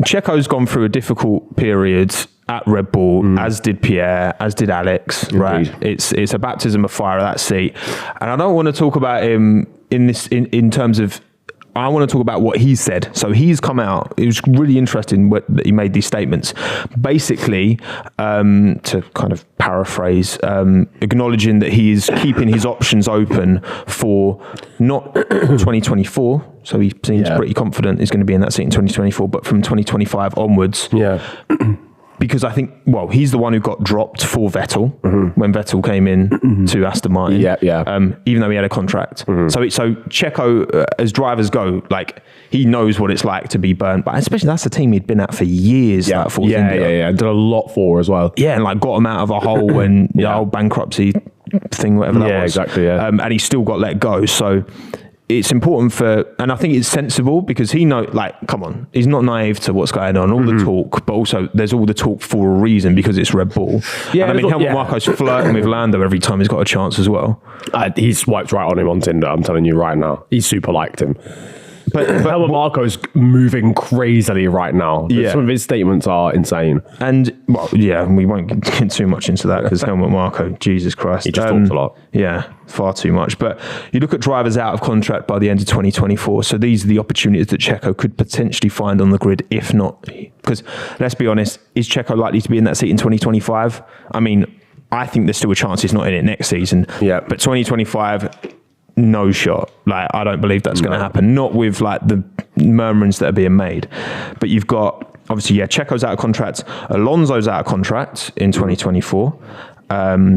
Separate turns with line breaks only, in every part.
Checo's gone through a difficult period at Red Bull, as did Pierre, as did Alex. Indeed. Right? It's a baptism of fire at that seat, and I don't want to talk about him in terms of. I want to talk about what he said. So he's come out. It was really interesting that he made these statements. Basically, to kind of paraphrase, acknowledging that he is keeping his options open for not 2024. So he seems pretty confident he's going to be in that seat in 2024, but from 2025 onwards. Yeah. Because I think, he's the one who got dropped for Vettel when Vettel came in to Aston Martin. Even though he had a contract. So Checo, as drivers go, like he knows what it's like to be burnt. But especially that's a team he'd been at for years.
Yeah, did a lot for as well.
Yeah, and like got him out of a hole when the whole bankruptcy thing, whatever that was.
Yeah, exactly. Yeah,
and he still got let go. So. It's important and I think it's sensible because he come on, he's not naive to what's going on, all the talk, but also there's all the talk for a reason because it's Red Bull. Yeah, and Helmut Marko's flirting with Lando every time he's got a chance as well.
He swiped right on him on Tinder, I'm telling you right now. He super liked him. But Helmut Marko's moving crazily right now. Some of his statements are insane.
And, we won't get too much into that because Helmut Marko, Jesus Christ.
He just talks a lot.
Yeah, far too much. But you look at drivers out of contract by the end of 2024. So these are the opportunities that Checo could potentially find on the grid, if not. Because, let's be honest, is Checo likely to be in that seat in 2025? I mean, I think there's still a chance he's not in it next season. Yeah. But 2025... no shot. Like, I don't believe that's going to happen. Not with like the murmurings that are being made. But you've got, obviously, Checo's out of contract. Alonso's out of contract in 2024.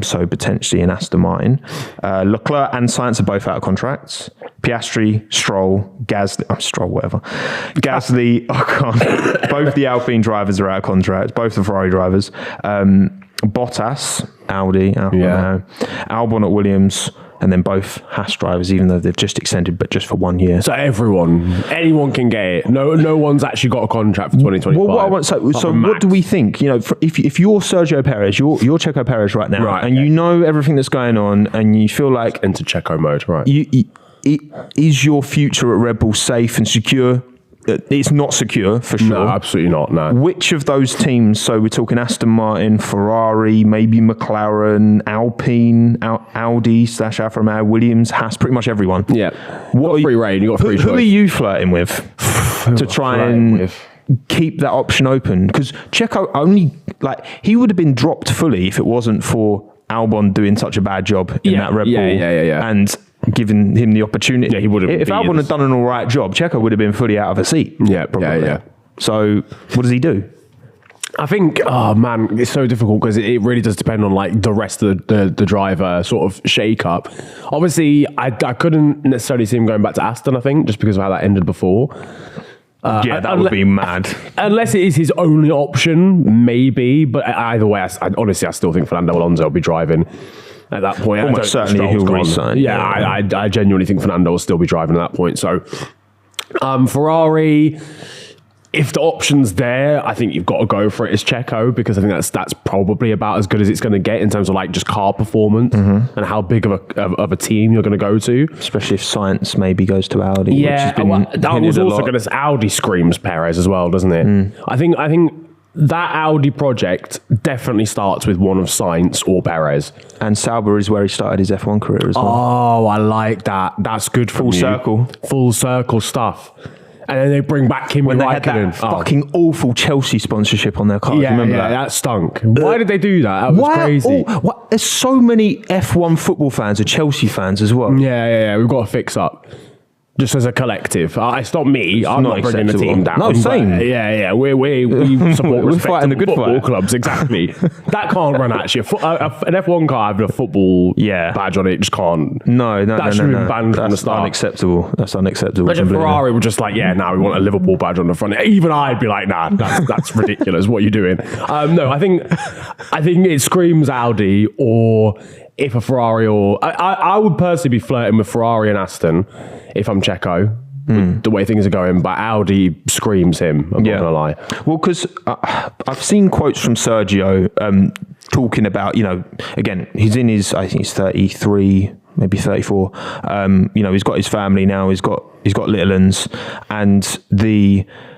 So potentially in Aston Martin. Leclerc and Sainz are both out of contracts. Piastri, Stroll, Gasly, Ocon. Both the Alpine drivers are out of contract. Both the Ferrari drivers. Bottas, Audi, Albon at Williams, and then both Haas drivers, even though they've just extended, but just for 1 year.
So anyone can get it. No one's actually got a contract for 2025.
Well, so what do we think? You know, if you're Sergio Perez, you're Checo Perez right now, and you know everything that's going on, and you feel like
into Checo mode, right?
Is your future at Red Bull safe and secure? It's not secure for sure.
No, absolutely not. No.
Which of those teams? So we're talking Aston Martin, Ferrari, maybe McLaren, Alpine, Audi / Alfa Romeo, Williams, Haas, pretty much everyone.
Yeah. What free reign? You got free choice.
Who are you flirting with to try and keep that option open? Because Checo he would have been dropped fully if it wasn't for Albon doing such a bad job in that Red Bull.
Yeah.
And giving him the opportunity.
Yeah, he would have.
If Albon had done an all right job, Checo would have been fully out of a seat.
Yeah, probably. Yeah.
So what does he do?
I think, it's so difficult because it really does depend on like the rest of the driver sort of shake up. Obviously, I couldn't necessarily see him going back to Aston, I think, just because of how that ended before.
That would be mad.
Unless it is his only option, maybe. But either way, I still think Fernando Alonso will be driving at that point.
Almost certainly he'll resign.
Yeah, I genuinely think Fernando will still be driving at that point. So, Ferrari, if the option's there, I think you've got to go for it as Checo, because I think that's probably about as good as it's going to get in terms of like just car performance and how big of a team you're going to go to.
Especially if Sainz maybe goes to Audi.
Yeah, that was also going to Audi screams Perez as well, doesn't it? I think that Audi project definitely starts with one of Sainz or Perez.
And Sauber is where he started his F1 career as well.
Oh, I like that. That's good for
Full circle.
Full circle stuff. And then they bring back Kimi
when they had that fucking awful Chelsea sponsorship on their car. Remember
that stunk. Why did they do that? That was crazy.
There's so many F1 football fans are Chelsea fans as well.
Yeah. We've got to fix up. Just as a collective. It's not me. I'm not bringing the team down.
No, same.
We support
we're fighting the good
football
fight.
clubs. Exactly. That can't run actually. An F1 car having a football badge on it just can't.
No.
That should have been banned from the start.
Unacceptable. That's unacceptable.
Imagine Ferrari were just like, we want a Liverpool badge on the front. Even I'd be like, nah, that's ridiculous. What are you doing? No, I think it screams Audi, or if a Ferrari, or I would personally be flirting with Ferrari and Aston if I'm Checo, the way things are going, but Audi screams him, I'm not going to lie.
Well, because I've seen quotes from Sergio talking about, again, he's in his, I think he's 33, maybe 34. He's got his family now, he's got little uns, and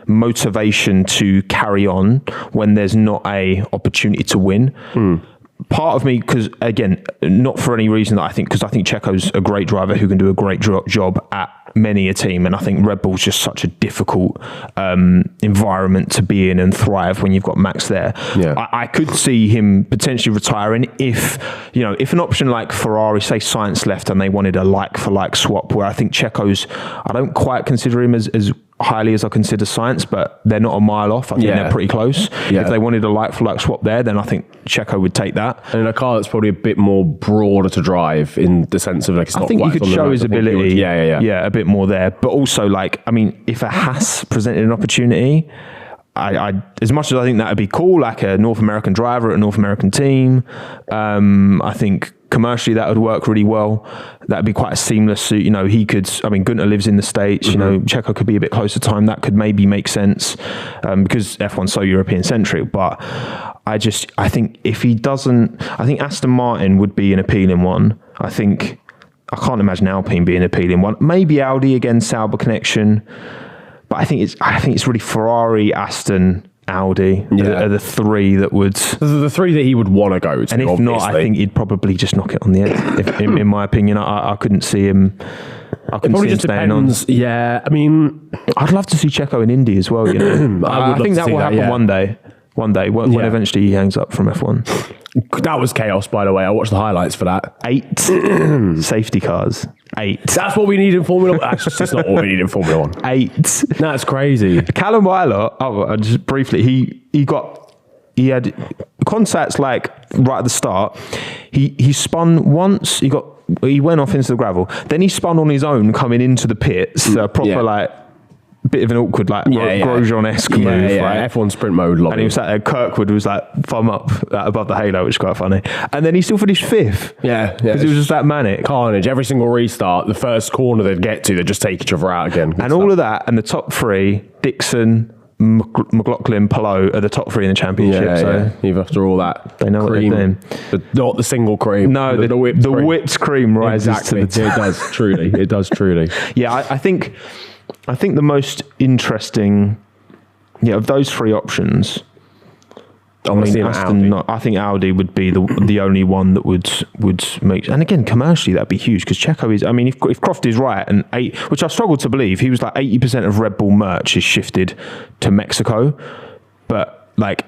motivation to carry on when there's not a opportunity to win. Part of me, because again, not for any reason that because I think Checo's a great driver who can do a great job at many a team, and I think Red Bull's just such a difficult environment to be in and thrive when you've got Max there. I could see him potentially retiring if an option like Ferrari, say Sainz left and they wanted a like for like swap, where I think Checo's, I don't quite consider him as highly as I consider Sainz, but they're not a mile off. I think they're pretty close. If they wanted a like-for-like swap there, then I think Checo would take that.
And in a car that's probably a bit more broader to drive in the sense of it's
I
not
think he could show his ability.
Yeah,
a bit more there. But also, if a Haas presented an opportunity, I as much as I think that would be cool, like a North American driver at a North American team, I think commercially that would work really well. That'd be quite a seamless suit. He could, Gunter lives in the States, Checo could be a bit closer to time. That could maybe make sense because F1's so European centric. But I think if he doesn't, I think Aston Martin would be an appealing one. I can't imagine Alpine being an appealing one. Maybe Audi, again, Sauber connection. But I think it's really Ferrari, Aston, Audi are the three that would...
The three that he would want to go to,
and if obviously. Not, I think he'd probably just knock it on the head. In my opinion, I couldn't see him... I couldn't see him staying on.
Yeah,
I'd love to see Checo in Indy as well. I think that will happen one day. One day, when eventually he hangs up from F1.
That was chaos, by the way. I watched the highlights for that.
8 safety cars. 8.
That's what we need in Formula 1. That's not what we need in Formula 1.
8.
That's crazy.
Callum Weiler, just briefly, he had contacts right at the start. He spun once. He went off into the gravel. Then he spun on his own coming into the pits. Bit of an awkward, Grosjean-esque move, right?
F1 sprint mode lobby.
And he was sat there, Kirkwood was thumb up above the halo, which is quite funny. And then he still finished 5th.
Yeah.
Because he was just that manic.
Carnage. Every single restart, the first corner they'd get to, they'd just take each other out again.
And all of that, and the top 3, Dixon, McLaughlin, Palou are the top 3 in the championship.
Even after all that,
they know
cream,
what they're doing.
Not the single cream.
No, the whipped cream rises to the top.
It does truly. It does truly.
Yeah, I think the most interesting, of those 3 options, I think Audi would be the only one that would make. And again, commercially, that'd be huge because Checo is. If Croft is right, and which I struggle to believe, he was 80% of Red Bull merch is shifted to Mexico, but.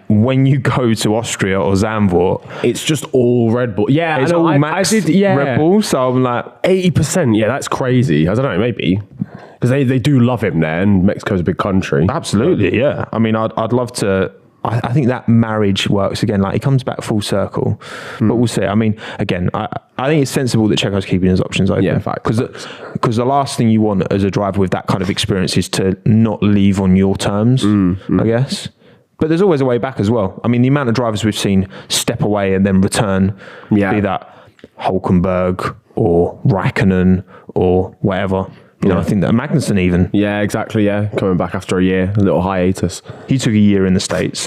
When you go to Austria or Zandvoort,
it's just all Red Bull. Yeah,
it's all Max Red Bull. So I'm
80%. Yeah, that's crazy. I don't know, maybe because they do love him there, and Mexico's a big country.
Absolutely, yeah. I'd love to. I think that marriage works again. He comes back full circle, but we'll see. Again, I think it's sensible that Checo's keeping his options open.
Yeah, fact.
Because the last thing you want as a driver with that kind of experience is to not leave on your terms. I guess. But there's always a way back as well. The amount of drivers we've seen step away and then return, be that Hulkenberg or Raikkonen or whatever. I think that Magnussen even.
Yeah, exactly, yeah. Coming back after a year, a little hiatus.
He took a year in the States.